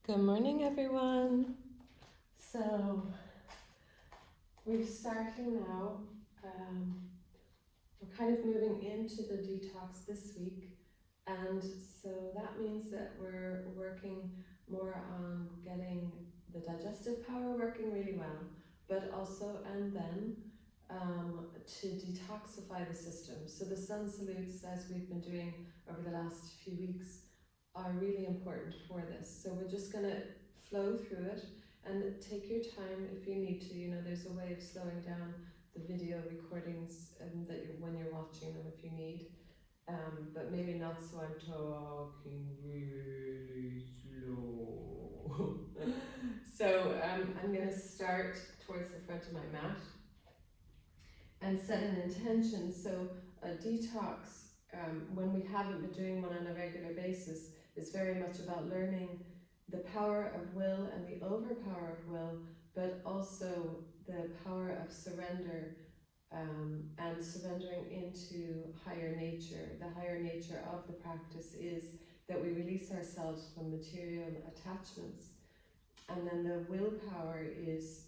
Good morning, everyone. So we're starting now. We're kind of moving into the detox this week, and so that means that we're working more on getting the digestive power working really well, but also to detoxify the system. So the sun salutes, as we've been doing over the last few weeks, are really important for this. So we're just going to flow through it and take your time if you need to. There's a way of slowing down the video recordings when you're watching them if you need. But maybe not so I'm talking really slow. So I'm going to start towards the front of my mat and set an intention. So a detox, when we haven't been doing one on a regular basis, is very much about learning the power of will and the overpower of will, but also the power of surrender, and surrendering into higher nature. The higher nature of the practice is that we release ourselves from material attachments, and then the willpower is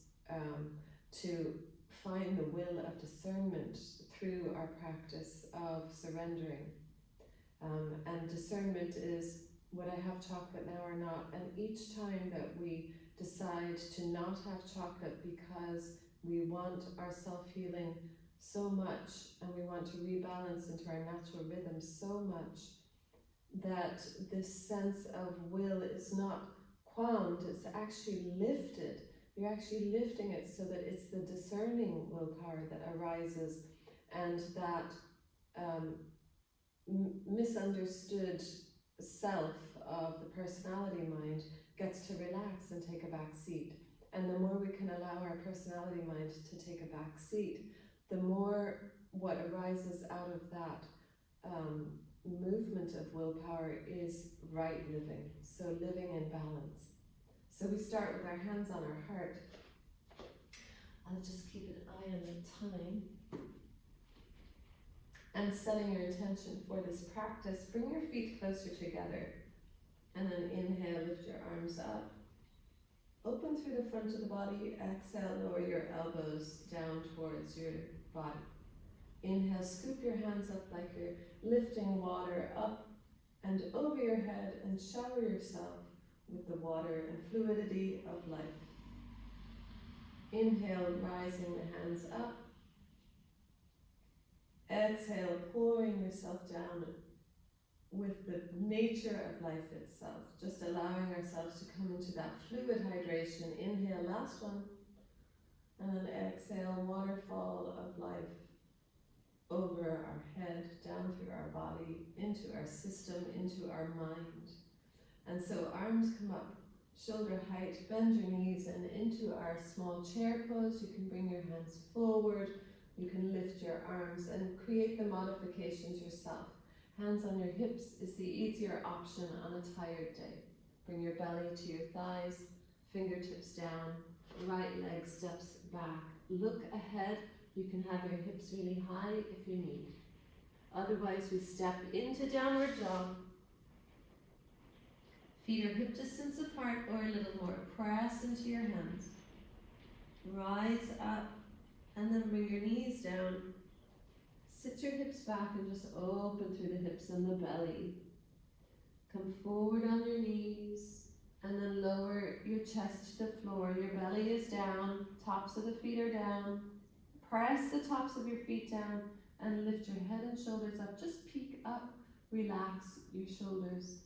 to find the will of discernment through our practice of surrendering. And discernment is, would I have chocolate now or not? And each time that we decide to not have chocolate because we want our self-healing so much and we want to rebalance into our natural rhythm so much, that this sense of will is not qualmed, it's actually lifted. You're actually lifting it so that it's the discerning willpower that arises, and that misunderstood self of the personality mind gets to relax and take a back seat. And the more we can allow our personality mind to take a back seat, the more what arises out of that movement of willpower is right living, so living in balance. So we start with our hands on our heart. I'll just keep an eye on the time. And setting your intention for this practice, bring your feet closer together. And then inhale, lift your arms up. Open through the front of the body. Exhale, lower your elbows down towards your body. Inhale, scoop your hands up like you're lifting water up and over your head, and shower yourself with the water and fluidity of life. Inhale, rising the hands up. Exhale, pouring yourself down with the nature of life itself, just allowing ourselves to come into that fluid hydration. Inhale, last one, and then exhale, waterfall of life over our head, down through our body, into our system, into our mind. And so arms come up, shoulder height, bend your knees, and into our small chair pose. You can bring your hands forward, you can lift your arms and create the modifications yourself. Hands on your hips is the easier option on a tired day. Bring your belly to your thighs, fingertips down, right leg steps back. Look ahead. You can have your hips really high if you need. Otherwise, we step into downward dog. Feet are hip distance apart or a little more. Press into your hands. Rise up and then bring your knees down. Sit your hips back and just open through the hips and the belly. Come forward on your knees and then lower your chest to the floor. Your belly is down, tops of the feet are down. Press the tops of your feet down and lift your head and shoulders up. Just peek up, relax your shoulders.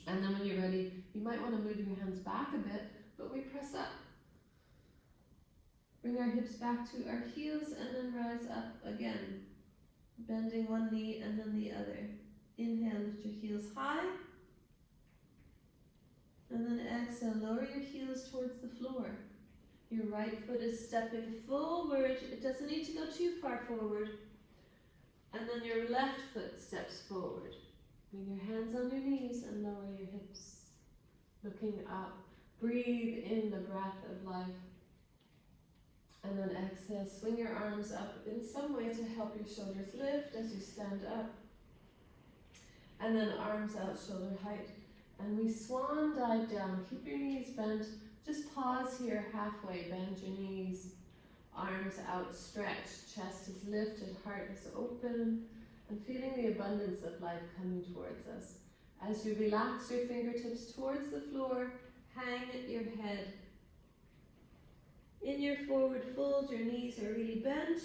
And then when you're ready, you might want to move your hands back a bit, but we press up. Bring our hips back to our heels and then rise up again. Bending one knee and then the other. Inhale, lift your heels high. And then exhale, lower your heels towards the floor. Your right foot is stepping forward. It doesn't need to go too far forward. And then your left foot steps forward. Bring your hands on your knees and lower your hips. Looking up. Breathe in the breath of life. And then exhale, swing your arms up in some way to help your shoulders lift as you stand up. And then arms out, shoulder height. And we swan dive down. Keep your knees bent. Just pause here halfway. Bend your knees. Arms outstretched. Chest is lifted. Heart is open. And feeling the abundance of life coming towards us. As you relax your fingertips towards the floor, hang your head. In your forward fold, your knees are really bent.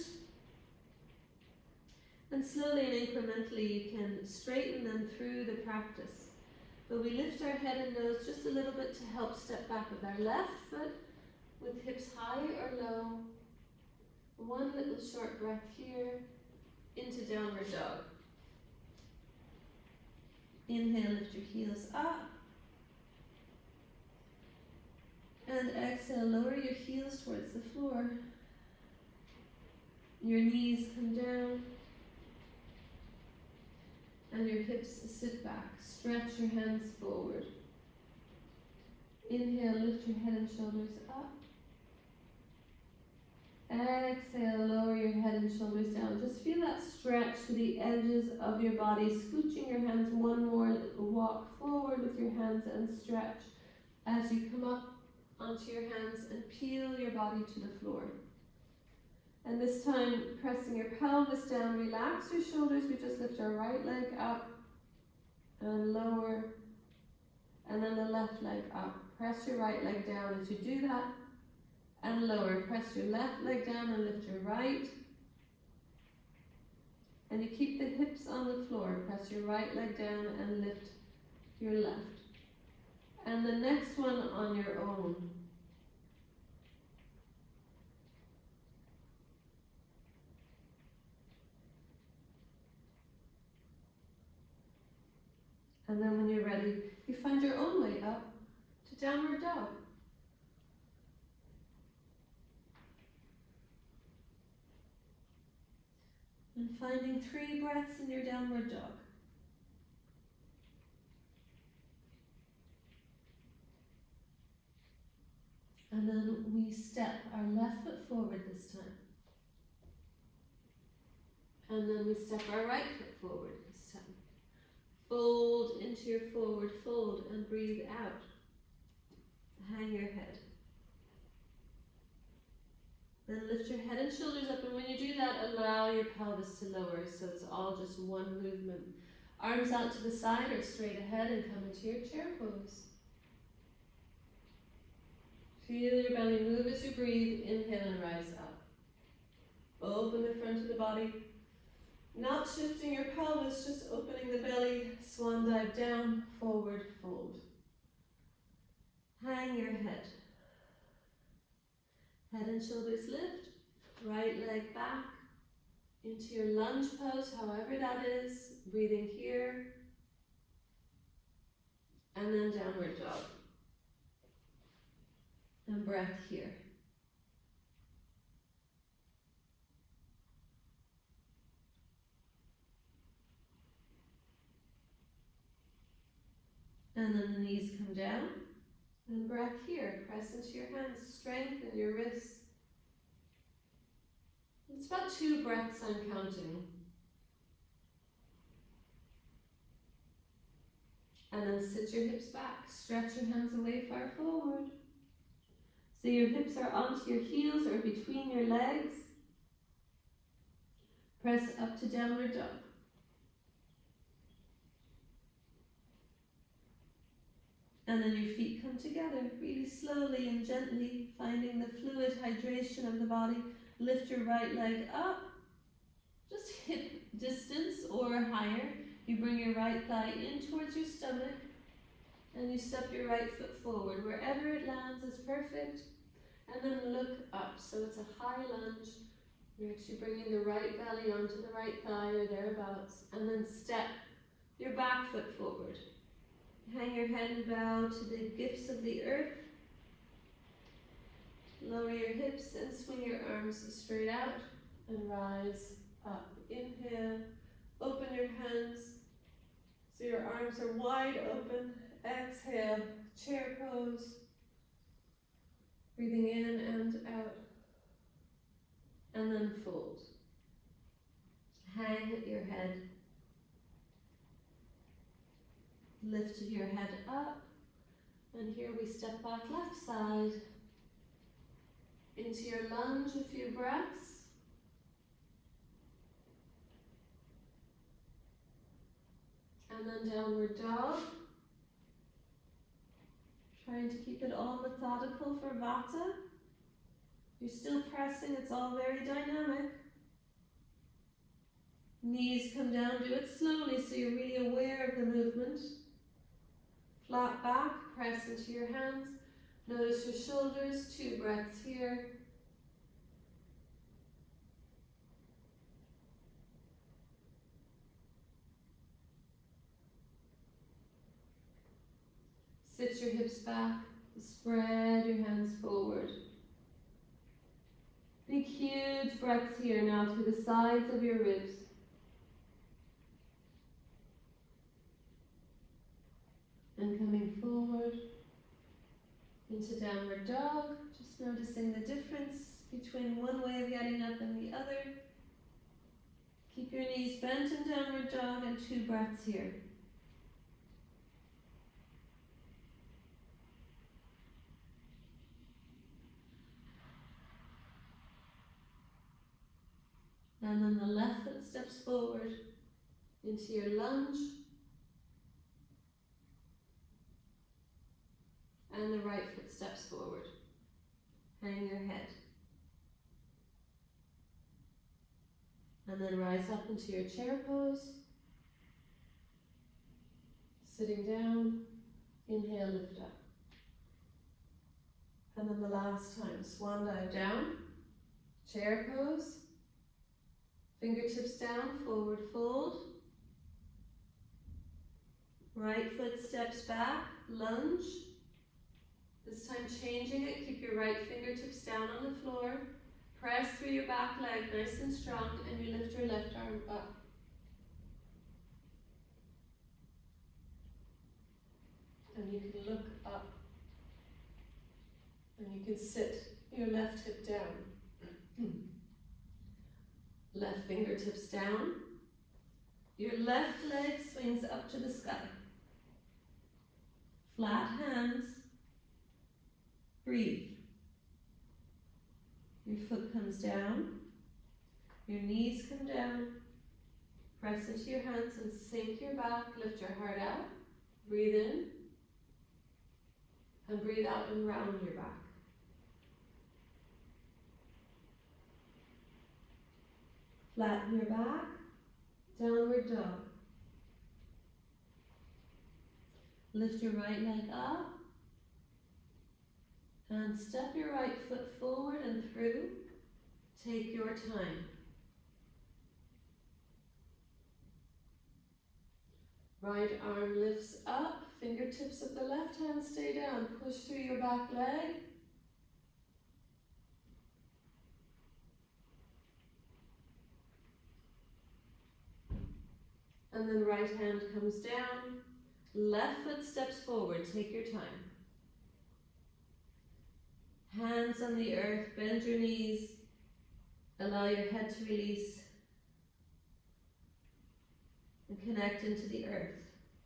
And slowly and incrementally you can straighten them through the practice. But we lift our head and nose just a little bit to help step back with our left foot, with hips high or low. One little short breath here, into downward dog. Inhale, lift your heels up. And exhale, lower your heels towards the floor. Your knees come down. And your hips sit back. Stretch your hands forward. Inhale, lift your head and shoulders up. Exhale, lower your head and shoulders down. Just feel that stretch to the edges of your body. Scooching your hands, one more little walk forward with your hands and stretch as you come up onto your hands and peel your body to the floor. And this time, pressing your pelvis down, relax your shoulders. We just lift our right leg up and lower, and then the left leg up. Press your right leg down as you do that, and lower. Press your left leg down and lift your right. And you keep the hips on the floor. Press your right leg down and lift your left. And the next one on your own. And then when you're ready, you find your own way up to downward dog. And finding 3 breaths in your downward dog. And then we step our left foot forward this time. And then we step our right foot forward this time. Fold into your forward fold and breathe out. Hang your head. Then lift your head and shoulders up, and when you do that, allow your pelvis to lower so it's all just one movement. Arms out to the side or straight ahead and come into your chair pose. Feel your belly move as you breathe. Inhale and rise up. Open the front of the body. Not shifting your pelvis, just opening the belly. Swan dive down, forward fold. Hang your head. Head and shoulders lift. Right leg back into your lunge pose, however that is. Breathing here. And then downward dog. And breath here. And then the knees come down. And breath here. Press into your hands. Strengthen your wrists. It's about 2 breaths I'm counting. And then sit your hips back. Stretch your hands away far forward. So your hips are onto your heels or between your legs. Press up to downward dog. And then your feet come together really slowly and gently, finding the fluid hydration of the body. Lift your right leg up, just hip distance or higher. You bring your right thigh in towards your stomach, and you step your right foot forward. Wherever it lands is perfect. And then look up, so it's a high lunge. You're actually bringing the right belly onto the right thigh or thereabouts. And then step your back foot forward. Hang your head and bow to the gifts of the earth. Lower your hips and swing your arms straight out and rise up. Inhale, open your hands so your arms are wide open. Exhale, chair pose. Breathing in and out. And then fold. Hang your head. Lift your head up. And here we step back left side. Into your lunge, a few breaths. And then downward dog. Trying to keep it all methodical for Vata. You're still pressing, it's all very dynamic. Knees come down, do it slowly so you're really aware of the movement. Flat back, press into your hands. Notice your shoulders, 2 breaths here. Sit your hips back, spread your hands forward. Big huge breaths here now through the sides of your ribs. And coming forward into downward dog, just noticing the difference between one way of getting up and the other. Keep your knees bent in downward dog and 2 breaths here. And then the left foot steps forward into your lunge. And the right foot steps forward. Hang your head. And then rise up into your chair pose. Sitting down. Inhale, lift up. And then the last time, swan dive down. Chair pose. Fingertips down, forward fold. Right foot steps back, lunge. This time changing it, keep your right fingertips down on the floor. Press through your back leg nice and strong, and you lift your left arm up. And you can look up. And you can sit your left hip down. Left fingertips down. Your left leg swings up to the sky. Flat hands. Breathe. Your foot comes down. Your knees come down. Press into your hands and sink your back. Lift your heart out. Breathe in. And breathe out and round your back. Flatten your back, downward dog. Lift your right leg up and step your right foot forward and through. Take your time. Right arm lifts up, fingertips of the left hand stay down. Push through your back leg. And then right hand comes down, left foot steps forward, take your time. Hands on the earth, bend your knees, allow your head to release and connect into the earth.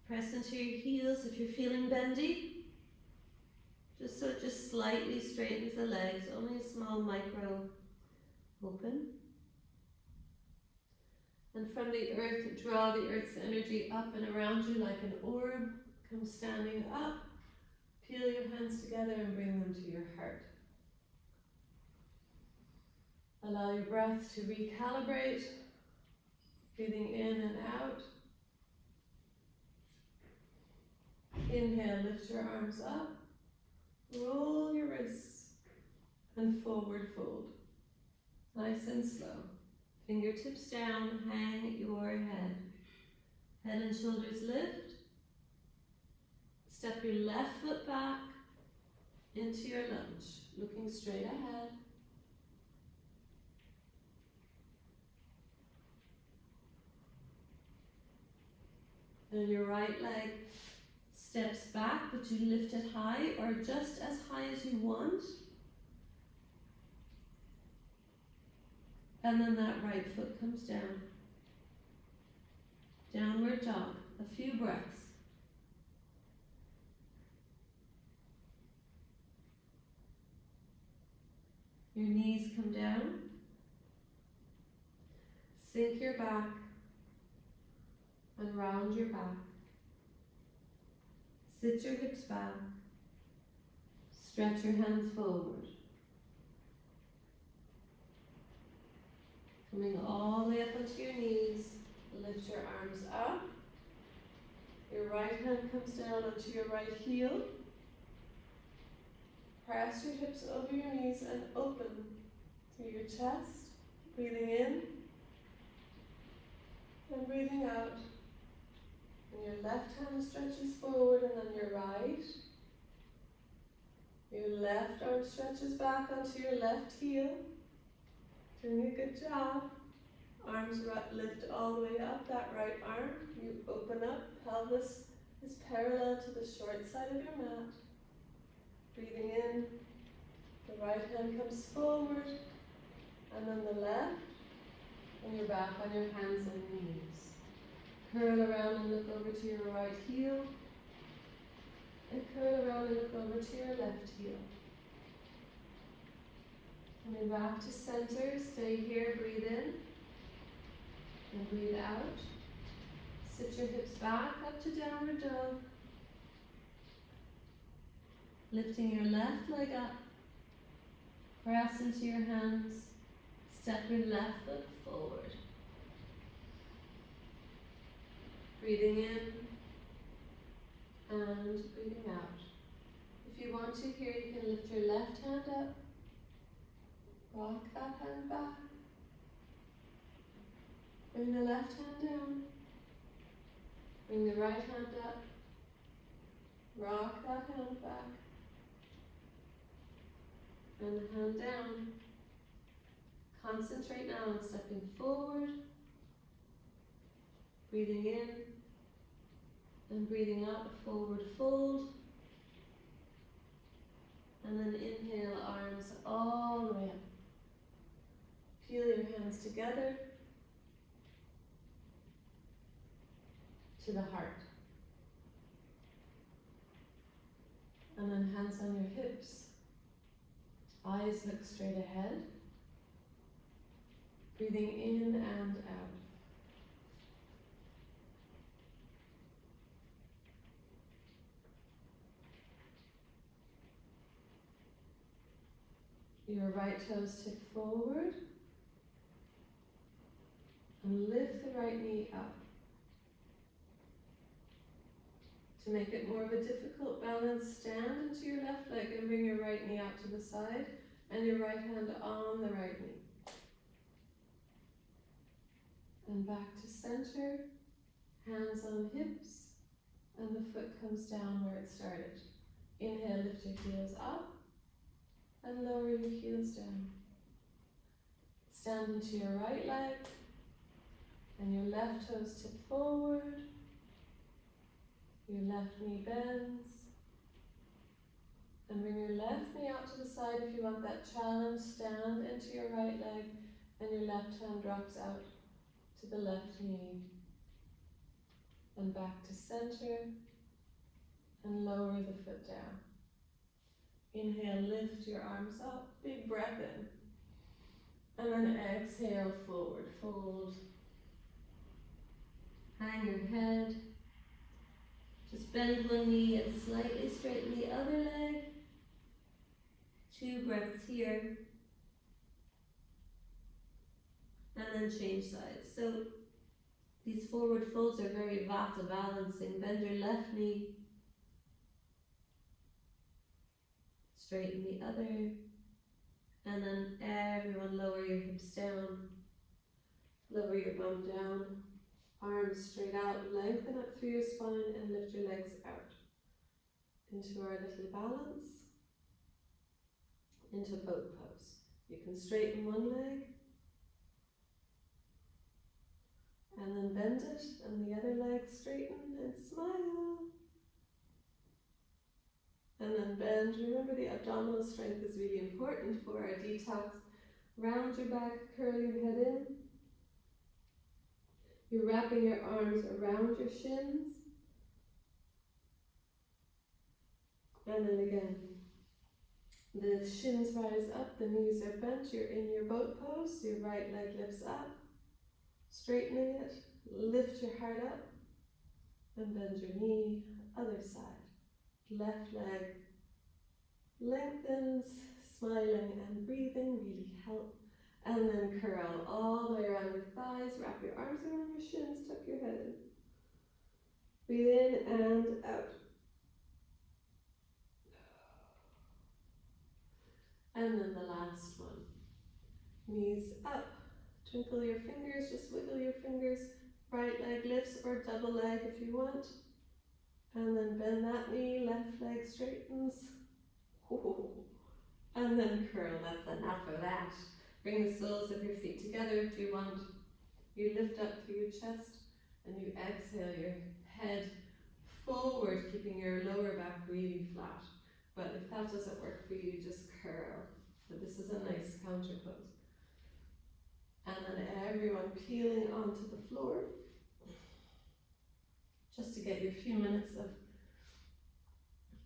Press into your heels if you're feeling bendy, just so it just slightly straightens the legs, only a small micro open. And from the earth, draw the earth's energy up and around you like an orb. Come standing up. Peel your hands together and bring them to your heart. Allow your breath to recalibrate. Breathing in and out. Inhale, lift your arms up. Roll your wrists and forward fold. Nice and slow. Fingertips down, hang your head. Head and shoulders lift. Step your left foot back into your lunge, looking straight ahead. And your right leg steps back, but you lift it high or just as high as you want. And then that right foot comes down. Downward dog, a few breaths. Your knees come down. Sink your back and round your back. Sit your hips back. Stretch your hands forward. Coming all the way up onto your knees. Lift your arms up. Your right hand comes down onto your right heel. Press your hips over your knees and open through your chest. Breathing in and breathing out. And your left hand stretches forward and then your right. Your left arm stretches back onto your left heel. Doing a good job. Arms lift all the way up, that right arm. You open up, pelvis is parallel to the short side of your mat. Breathing in, the right hand comes forward, and then the left, and you're back on your hands and knees. Curl around and look over to your right heel, and curl around and look over to your left heel. Coming back to center, stay here, breathe in, and breathe out. Sit your hips back up to downward dog. Lifting your left leg up. Press into your hands. Step your left foot forward. Breathing in and breathing out. If you want to here, you can lift your left hand up. Rock that hand back. Bring the left hand down. Bring the right hand up. Rock that hand back. And the hand down. Concentrate now on stepping forward. Breathing in. And breathing out, forward fold. And then inhale, arms all the way up. Feel your hands together to the heart. And then hands on your hips. Eyes look straight ahead. Breathing in and out. Your right toes tip forward. And lift the right knee up. To make it more of a difficult balance, stand into your left leg and bring your right knee out to the side and your right hand on the right knee. And back to center, hands on hips, and the foot comes down where it started. Inhale, lift your heels up and lower your heels down. Stand into your right leg and your left toes tip forward. Your left knee bends. And bring your left knee out to the side if you want that challenge. Stand into your right leg and your left hand drops out to the left knee. And back to center and lower the foot down. Inhale, lift your arms up, big breath in. And then exhale, forward fold. Hang your head. Just bend one knee and slightly straighten the other leg. 2 breaths here. And then change sides. So these forward folds are very vata balancing. Bend your left knee. Straighten the other. And then everyone lower your hips down. Lower your bum down. Arms straight out, lengthen up through your spine and lift your legs out. Into our little balance. Into boat pose. You can straighten one leg. And then bend it and the other leg straighten and smile. And then bend. Remember the abdominal strength is really important for our detox. Round your back, curl your head in. You're wrapping your arms around your shins. And then again. The shins rise up, the knees are bent, you're in your boat pose, your right leg lifts up, straightening it, lift your heart up, and bend your knee, other side. Left leg lengthens, smiling and breathing really help. And then curl all the way around your thighs, wrap your arms around your shins, tuck your head in. Breathe in and out. And then the last one. Knees up, twinkle your fingers, just wiggle your fingers. Right leg lifts or double leg if you want. And then bend that knee, left leg straightens. And then curl, that's enough of that. Bring the soles of your feet together if you want. You lift up through your chest and you exhale your head forward, keeping your lower back really flat. But if that doesn't work for you, just curl. But this is a nice counter pose. And then everyone peeling onto the floor. Just to get you a few minutes of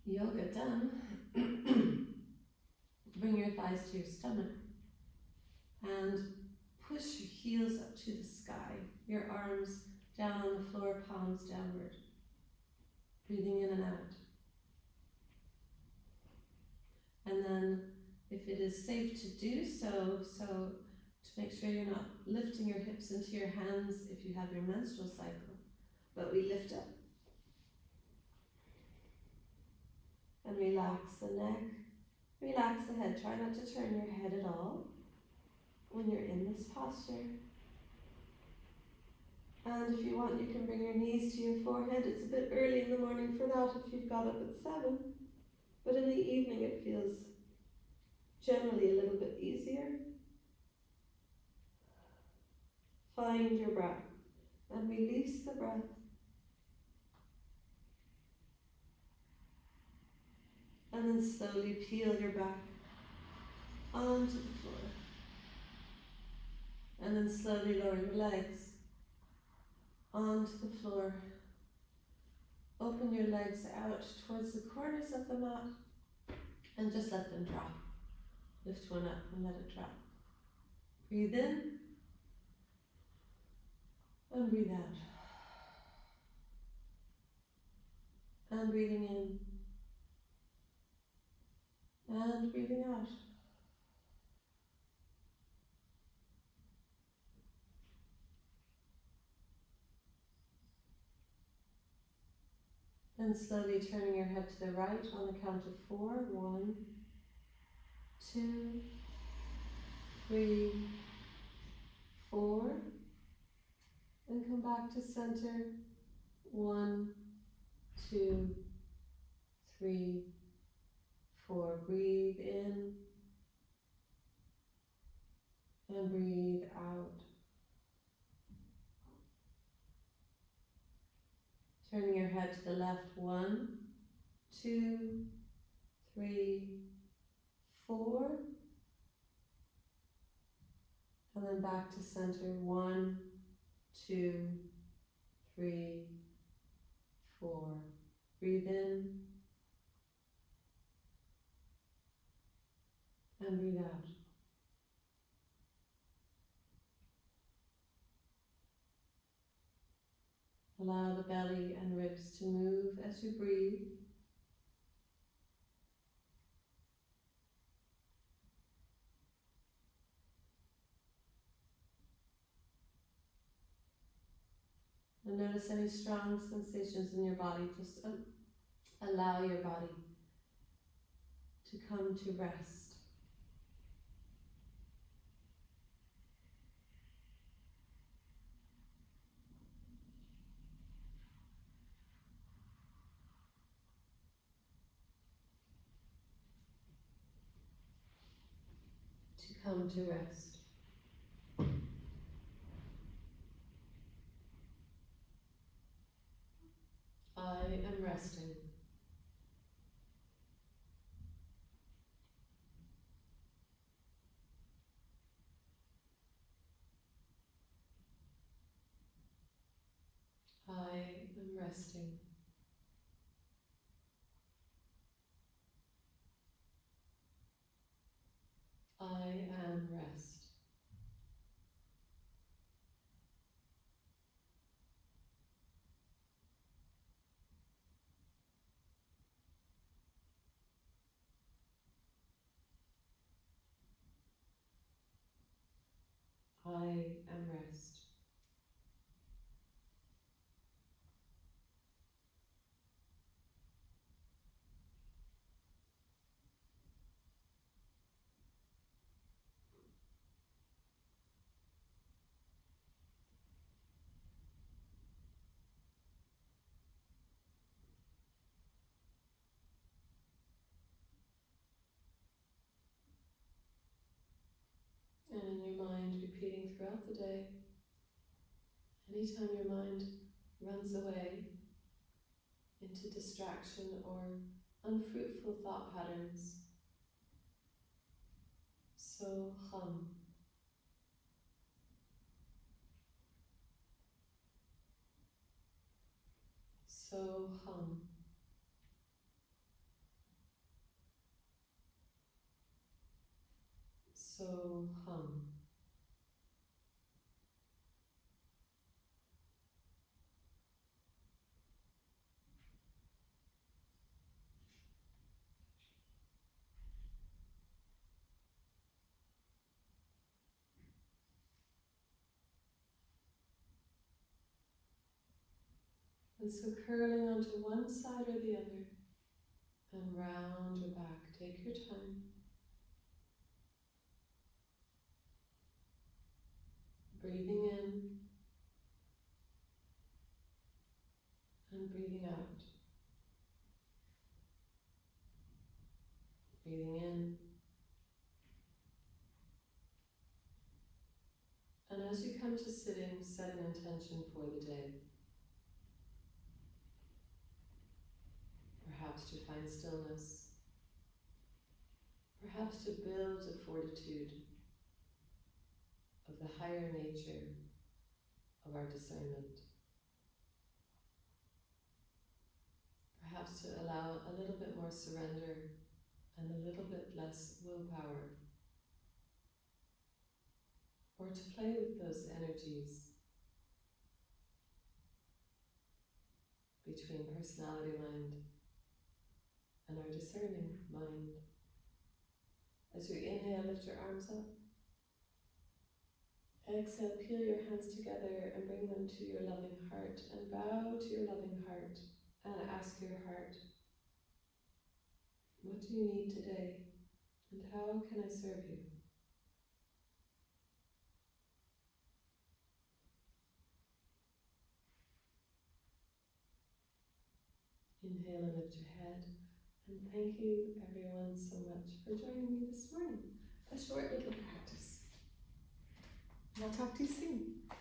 yoga done. Bring your thighs to your stomach. And push your heels up to the sky. Your arms down on the floor, palms downward. Breathing in and out. And then, if it is safe to do so, to make sure you're not lifting your hips into your hands if you have your menstrual cycle, but we lift up. And relax the neck, relax the head. Try not to turn your head at all when you're in this posture. And if you want, you can bring your knees to your forehead. It's a bit early in the morning for that if you've got up at 7, but in the evening it feels generally a little bit easier. Find your breath and release the breath. And then slowly peel your back onto the floor. And then slowly lower your legs onto the floor. Open your legs out towards the corners of the mat and just let them drop. Lift one up and let it drop. Breathe in and breathe out. And breathing in and breathing out. And slowly turning your head to the right on the count of 4. 1, 2, 3, 4. And come back to center. 1, 2, 3, 4. Breathe in and breathe out. Turning your head to the left. 1, 2, 3, 4. And then back to center. 1, 2, 3, 4. Breathe in and breathe out. Allow the belly and ribs to move as you breathe. And notice any strong sensations in your body. Just allow your body to come to rest. Come to rest. I am resting. I am resting. joy and rest. And in your mind, repeating throughout the day, anytime your mind runs away into distraction or unfruitful thought patterns, so hum. So hum. So hum. And so curling onto one side or the other and round or back. Take your time. Breathing in and breathing out. Breathing in. And as you come to sitting, set an intention for the day. Perhaps to find stillness. Perhaps to build a fortitude of the higher nature of our discernment. Perhaps to allow a little bit more surrender and a little bit less willpower. Or to play with those energies between personality mind and our discerning mind. As you inhale, lift your arms up. Exhale, peel your hands together and bring them to your loving heart, and bow to your loving heart and ask your heart, what do you need today, and how can I serve you? Inhale and lift your head. And thank you everyone so much for joining me this morning. A short little practice. And I'll talk to you soon.